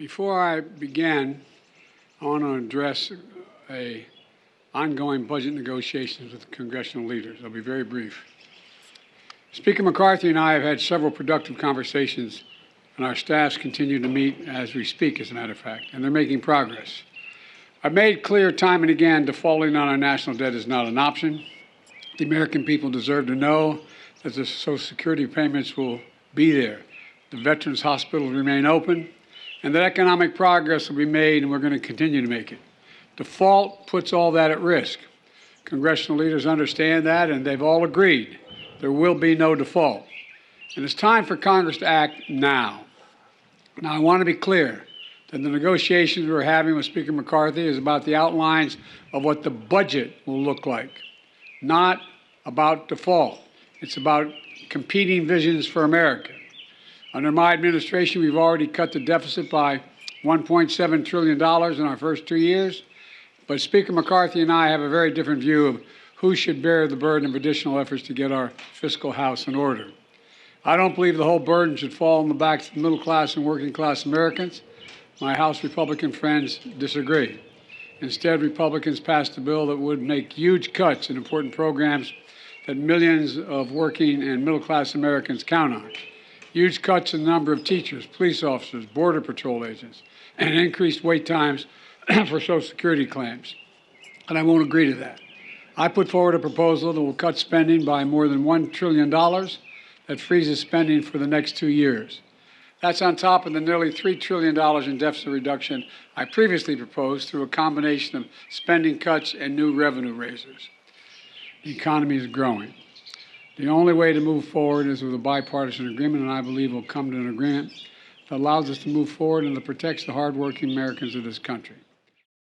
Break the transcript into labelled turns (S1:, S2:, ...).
S1: Before I begin, I want to address ongoing budget negotiations with congressional leaders. I'll be very brief. Speaker McCarthy and I have had several productive conversations, and our staffs continue to meet as we speak, as a matter of fact, and they're making progress. I've made clear time and again defaulting on our national debt is not an option. The American people deserve to know that the Social Security payments will be there, the veterans' hospitals remain open, and that economic progress will be made, and we're going to continue to make it. Default puts all that at risk. Congressional leaders understand that, and they've all agreed there will be no default. And it's time for Congress to act now. Now, I want to be clear that the negotiations we're having with Speaker McCarthy is about the outlines of what the budget will look like, not about default. It's about competing visions for America. Under my administration, we've already cut the deficit by $1.7 trillion in our first 2 years. But Speaker McCarthy and I have a very different view of who should bear the burden of additional efforts to get our fiscal house in order. I don't believe the whole burden should fall on the backs of middle class and working class Americans. My House Republican friends disagree. Instead, Republicans passed a bill that would make huge cuts in important programs that millions of working and middle class Americans count on. Huge cuts in the number of teachers, police officers, Border Patrol agents, and increased wait times for Social Security claims. And I won't agree to that. I put forward a proposal that will cut spending by more than $1 trillion that freezes spending for the next 2 years. That's on top of the nearly $3 trillion in deficit reduction I previously proposed through a combination of spending cuts and new revenue raisers. The economy is growing. The only way to move forward is with a bipartisan agreement, and I believe we'll come to an agreement that allows us to move forward and that protects the hardworking Americans of this country.